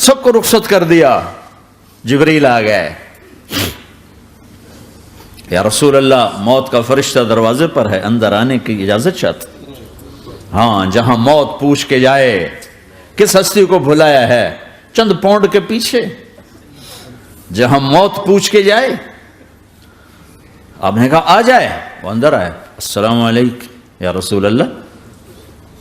سب کو رخصت کر دیا. جبریل آ گئے. یا رسول اللہ موت کا فرشتہ دروازے پر ہے, اندر آنے کی اجازت چاہتا. ہاں, جہاں موت پوچھ کے جائے کس ہستی کو بھلایا ہے, چند پونڈ کے پیچھے. جہاں موت پوچھ کے جائے, آپ نے کہا آ جائے, وہ اندر آئے. السلام علیکم یا رسول اللہ,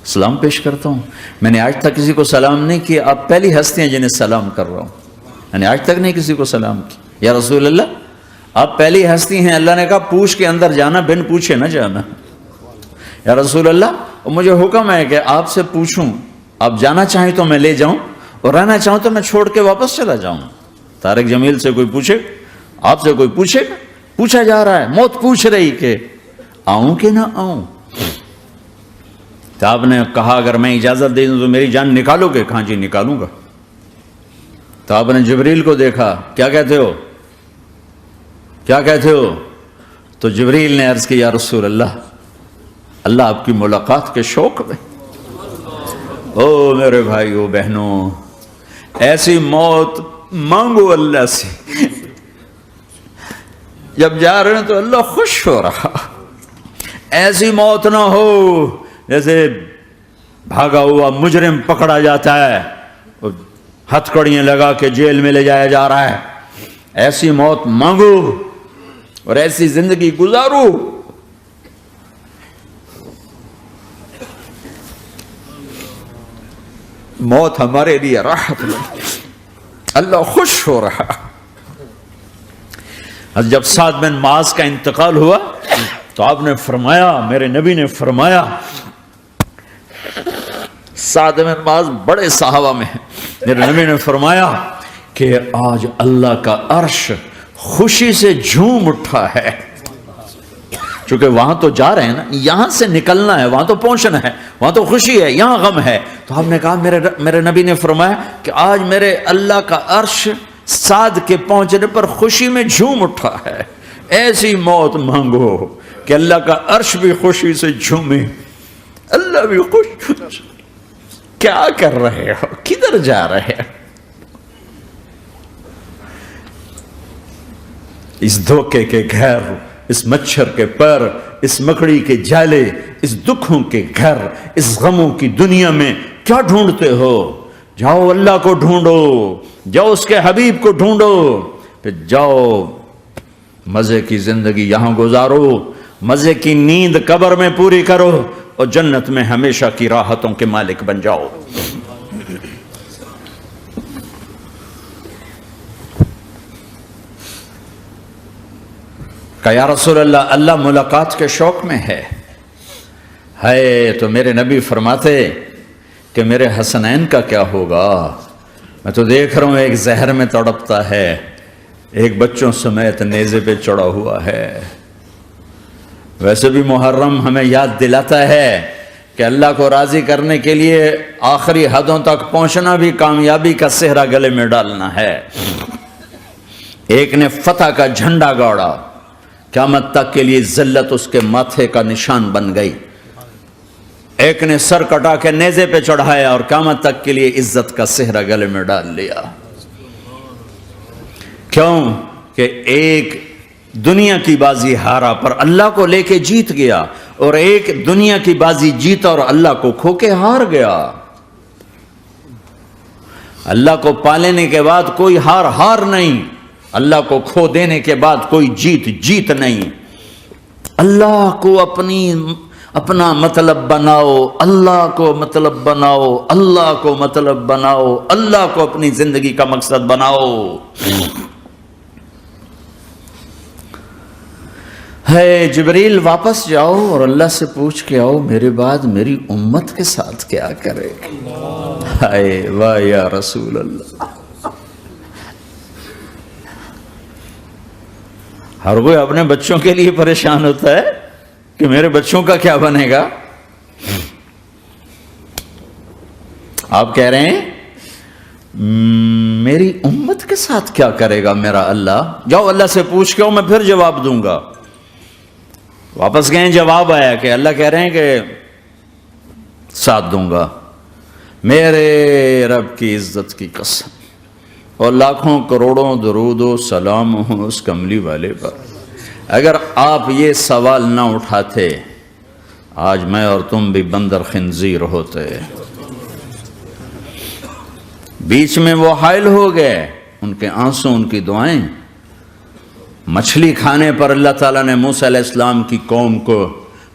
سلام پیش کرتا ہوں. میں نے آج تک کسی کو سلام نہیں کیا, آپ پہلی ہستی ہیں جنہیں سلام کر رہا ہوں. میں نے آج تک نہیں کسی کو سلام کیا. یا رسول اللہ آپ پہلی ہستی ہیں. اللہ نے کہا پوچھ کے اندر جانا, بن پوچھے نہ جانا. یا رسول اللہ مجھے حکم ہے کہ آپ سے پوچھوں, آپ جانا چاہیں تو میں لے جاؤں, اور رہنا چاہوں تو میں چھوڑ کے واپس چلا جاؤں. طارق جمیل سے کوئی پوچھے, آپ سے کوئی پوچھے گا؟ پوچھا جا رہا ہے, موت پوچھ رہی کہ آؤں کہ نہ آؤں. تو آپ نے کہا اگر میں اجازت دے دوں تو میری جان نکالو گے؟ کہاں جی نکالوں گا. تو آپ نے جبریل کو دیکھا, کیا کہتے ہو, کیا کہتے ہو؟ تو جبریل نے عرض کی یا رسول اللہ, اللہ آپ کی ملاقات کے شوق میں. او میرے بھائیو بہنوں, ایسی موت مانگو اللہ سے. جب جا رہے ہیں تو اللہ خوش ہو رہا. ایسی موت نہ ہو جیسے بھاگا ہوا مجرم پکڑا جاتا ہے, ہتھ کڑیاں لگا کے جیل میں لے جایا جا رہا ہے. ایسی موت مانگو اور ایسی زندگی گزارو. موت ہمارے لیے راحت ہے, اللہ خوش ہو رہا. جب سعد بن معاذ کا انتقال ہوا تو آپ نے فرمایا, میرے نبی نے فرمایا, سعد بن معاذ بڑے صحابہ میں ہیں, میرے نبی نے فرمایا کہ آج اللہ کا عرش خوشی سے جھوم اٹھا ہے. چونکہ وہاں تو جا رہے ہیں نا, یہاں سے نکلنا ہے, وہاں تو پہنچنا ہے, وہاں تو خوشی ہے, یہاں غم ہے. تو ہم نے کہا میرے نبی نے فرمایا کہ آج میرے اللہ کا عرش سعد کے پہنچنے پر خوشی میں جھوم اٹھا ہے. ایسی موت مانگو کہ اللہ کا عرش بھی خوشی سے جھومے, اللہ بھی خوش. کیا کر رہے ہو, کدھر جا رہے ہو؟ اس دھوکے کے گھر, اس مچھر کے پر, اس مکڑی کے جالے, اس دکھوں کے گھر, اس غموں کی دنیا میں کیا ڈھونڈتے ہو؟ جاؤ اللہ کو ڈھونڈو, جاؤ اس کے حبیب کو ڈھونڈو, پھر جاؤ مزے کی زندگی یہاں گزارو, مزے کی نیند قبر میں پوری کرو, اور جنت میں ہمیشہ کی راحتوں کے مالک بن جاؤ. کہ یا رسول اللہ, اللہ ملاقات کے شوق میں ہے. تو میرے نبی فرماتے کہ میرے حسنین کا کیا ہوگا؟ میں تو دیکھ رہا ہوں ایک زہر میں تڑپتا ہے, ایک بچوں سمیت نیزے پہ چڑھا ہوا ہے. ویسے بھی محرم ہمیں یاد دلاتا ہے کہ اللہ کو راضی کرنے کے لیے آخری حدوں تک پہنچنا بھی کامیابی کا صحرا گلے میں ڈالنا ہے. ایک نے فتح کا جھنڈا گاڑا, قیامت تک کے لیے ذلت اس کے ماتھے کا نشان بن گئی. ایک نے سر کٹا کے نیزے پہ چڑھایا اور قیامت تک کے لیے عزت کا صحرا گلے میں ڈال لیا. کیوں کہ ایک دنیا کی بازی ہارا پر اللہ کو لے کے جیت گیا, اور ایک دنیا کی بازی جیتا اور اللہ کو کھو کے ہار گیا. اللہ کو پا لینے کے بعد کوئی ہار نہیں, اللہ کو کھو دینے کے بعد کوئی جیت نہیں. اللہ کو اپنا مطلب بناؤ, اللہ کو مطلب بناؤ, اللہ کو مطلب بناؤ, اللہ کو اپنی زندگی کا مقصد بناؤ. ہے جبریل واپس جاؤ اور اللہ سے پوچھ کے آؤ میرے بعد میری امت کے ساتھ کیا کرے. ہائے واہ یا رسول اللہ. ہر کوئی اپنے بچوں کے لیے پریشان ہوتا ہے کہ میرے بچوں کا کیا بنے گا. آپ کہہ رہے ہیں میری امت کے ساتھ کیا کرے گا میرا اللہ. جاؤ اللہ سے پوچھ کے آؤ, میں پھر جواب دوں گا. واپس گئے, جواب آیا کہ اللہ کہہ رہے ہیں کہ ساتھ دوں گا. میرے رب کی عزت کی قسم, اور لاکھوں کروڑوں درود و سلام ہوں اس کملی والے پر۔ اگر آپ یہ سوال نہ اٹھاتے آج میں اور تم بھی بندر خنزیر ہوتے۔ بیچ میں وہ حائل ہو گئے، ان کے آنسو، ان کی دعائیں۔ مچھلی کھانے پر اللہ تعالیٰ نے موسیٰ علیہ السلام کی قوم کو،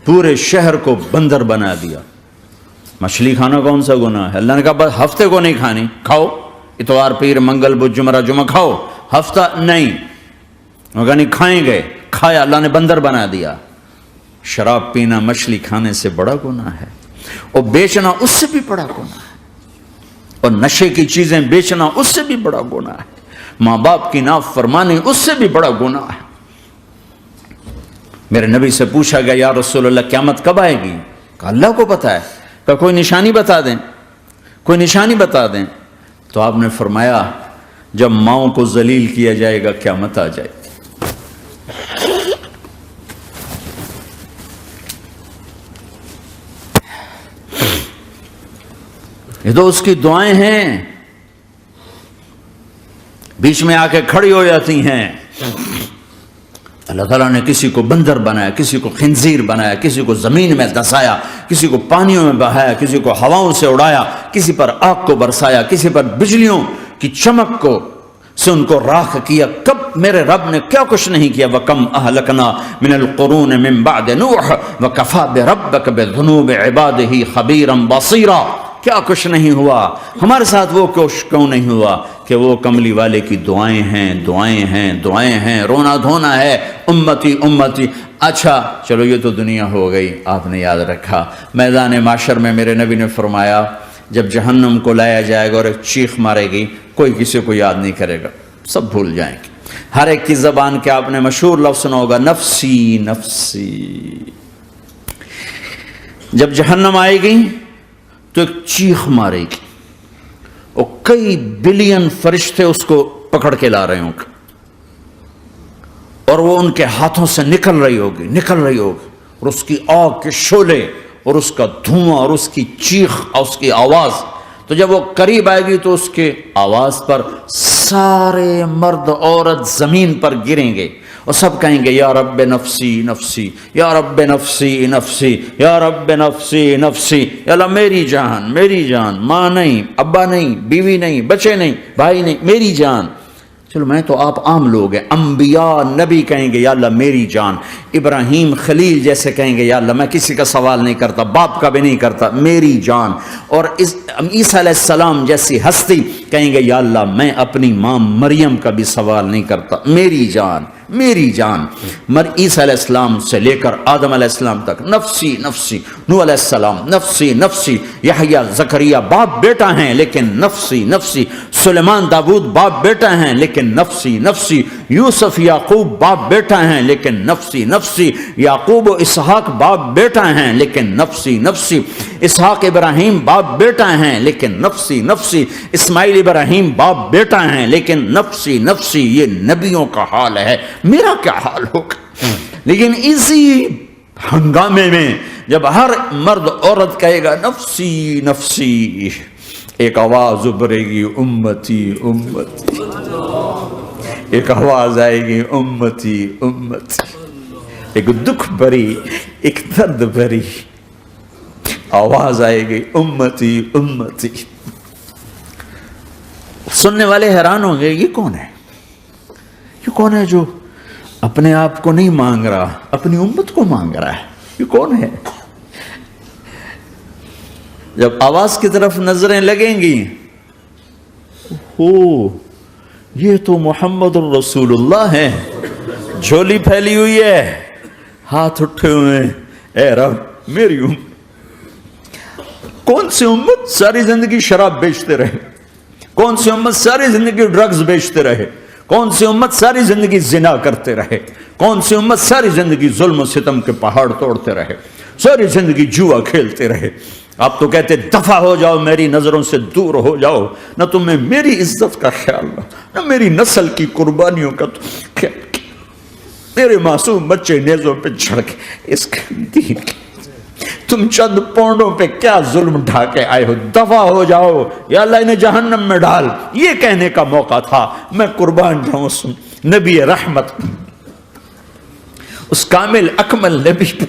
پورے شہر کو بندر بنا دیا۔ مچھلی کھانا کون سا گناہ ہے؟ اللہ نے کہا بس ہفتے کو نہیں کھانی، کھاؤ اتوار پیر منگل بدھ جمعہ جمعہ کھاؤ، ہفتہ نہیں۔ وہ کہا نہیں، کھائیں گے، کھایا، اللہ نے بندر بنا دیا۔ شراب پینا مچھلی کھانے سے بڑا گناہ ہے، اور بیچنا اس سے بھی بڑا گناہ ہے، اور نشے کی چیزیں بیچنا اس سے بھی بڑا گناہ ہے، ماں باپ کی نافرمانی اس سے بھی بڑا گناہ ہے۔ میرے نبی سے پوچھا گیا یا رسول اللہ قیامت کب آئے گی؟ کہا اللہ کو پتا ہے۔ کہا کوئی نشانی بتا دیں، کوئی نشانی بتا دیں۔ تو آپ نے فرمایا جب ماؤں کو ذلیل کیا جائے گا قیامت آ جائے گی۔ یہ تو اس کی دعائیں ہیں، بیچ میں آ کے کھڑی ہو جاتی ہیں۔ اللہ تعالیٰ نے کسی کو بندر بنایا، کسی کو خنزیر بنایا، کسی کو زمین میں دھسایا، کسی کو پانیوں میں بہایا، کسی کو ہواؤں سے اڑایا، کسی پر آگ کو برسایا، کسی پر بجلیوں کی چمک کو سے ان کو راکھ کیا۔ کب میرے رب نے کیا کچھ نہیں کیا۔ وَكَمْ أَهْلَكْنَا مِنَ الْقُرُونِ مِنْ بَعْدِ نُوحٍ وَكَفَى بِرَبِّكَ بِذُنُوبِ عِبَادِهِ خَبِيرًا بَصِيرًا۔ کیا کچھ نہیں ہوا ہمارے ساتھ، وہ کیوں نہیں ہوا کہ وہ کملی والے کی دعائیں ہیں، دعائیں ہیں، دعائیں ہیں، رونا دھونا ہے، امتی امتی۔ اچھا چلو یہ تو دنیا ہو گئی، آپ نے یاد رکھا میدان معاشر میں میرے نبی نے فرمایا جب جہنم کو لایا جائے گا اور ایک چیخ مارے گی، کوئی کسی کو یاد نہیں کرے گا، سب بھول جائیں گے۔ ہر ایک کی زبان کے آپ نے مشہور لفظ سنا ہوگا نفسی نفسی۔ جب جہنم آئے گی تو ایک چیخ مارے گی، اور کئی بلین فرشتے اس کو پکڑ کے لا رہے ہوں گے، اور وہ ان کے ہاتھوں سے نکل رہی ہوگی، اور اس کی آگ کے شعلے اور اس کا دھواں اور اس کی چیخ اور اس کی آواز۔ تو جب وہ قریب آئے گی تو اس کے آواز پر سارے مرد عورت زمین پر گریں گے، اور سب کہیں گے یا رب نفسی نفسی، یا رب نفسی نفسی، یا رب نفسی نفسی۔ یا اللہ میری جان، میری جان، ماں نہیں، ابا نہیں، بیوی نہیں، بچے نہیں، بھائی نہیں، میری جان۔ چلو میں تو آپ عام لوگ ہیں، انبیاء نبی کہیں گے یا اللہ میری جان، ابراہیم خلیل جیسے کہیں گے یا اللہ میں کسی کا سوال نہیں کرتا، باپ کا بھی نہیں کرتا، میری جان۔ اور عیسیٰ علیہ السلام جیسی ہستی کہیں گے یا اللہ میں اپنی ماں مریم کا بھی سوال نہیں کرتا، میری جان، میری جان۔ عیسیٰ علیہ السلام سے لے کر آدم علیہ السلام تک نفسی نفسی، نوح علیہ السلام نفسی نفسی، یحییٰ زکریا باپ بیٹا ہیں لیکن نفسی نفسی، سلیمان داؤد باپ بیٹا ہیں لیکن نفسی نفسی، یوسف یعقوب باپ بیٹا ہیں لیکن نفسی نفسی، یعقوب و اسحاق باپ بیٹا ہیں لیکن نفسی نفسی، اسحاق ابراہیم باپ بیٹا ہیں لیکن نفسی نفسی، اسماعیل ابراہیم باپ بیٹا ہیں لیکن نفسی نفسی۔ یہ نبیوں کا حال ہے، میرا کیا حال ہوگا؟ لیکن اسی ہنگامے میں جب ہر مرد عورت کہے گا نفسی نفسی، ایک آواز ابھرے گی امتی امتی، ایک آواز آئے گی امتی امتی، ایک دکھ بھری، ایک درد بھری آواز آئے گی امتی امتی۔ سننے والے حیران ہوں گے یہ کون ہے، یہ کون ہے جو اپنے آپ کو نہیں مانگ رہا، اپنی امت کو مانگ رہا ہے، یہ کون ہے؟ جب آواز کی طرف نظریں لگیں گی، یہ تو محمد الرسول اللہ ہے، جھولی پھیلی ہوئی ہے، ہاتھ اٹھے ہوئے ہیں، اے رب میری امت۔ کون سی امت ساری زندگی شراب بیچتے رہے، کون سی امت ساری زندگی ڈرگز بیچتے رہے، کون سی امت ساری زندگی زنا کرتے رہے، کون سی امت ساری زندگی ظلم و ستم کے پہاڑ توڑتے رہے، ساری زندگی جوا کھیلتے رہے۔ آپ تو کہتے دفع ہو جاؤ، میری نظروں سے دور ہو جاؤ، نہ تمہیں میری عزت کا خیال نہ میری نسل کی قربانیوں کا تو خیال، میرے معصوم بچے نیزوں پہ چڑھ کے اس کے دین کے تم چند پونڈوں پہ کیا ظلم ڈھا کے آئے ہو، دفع ہو جاؤ یا اللہ انہیں جہنم میں ڈال، یہ کہنے کا موقع تھا۔ میں قربان جاؤں نبی رحمت، اس کامل اکمل نبی پہ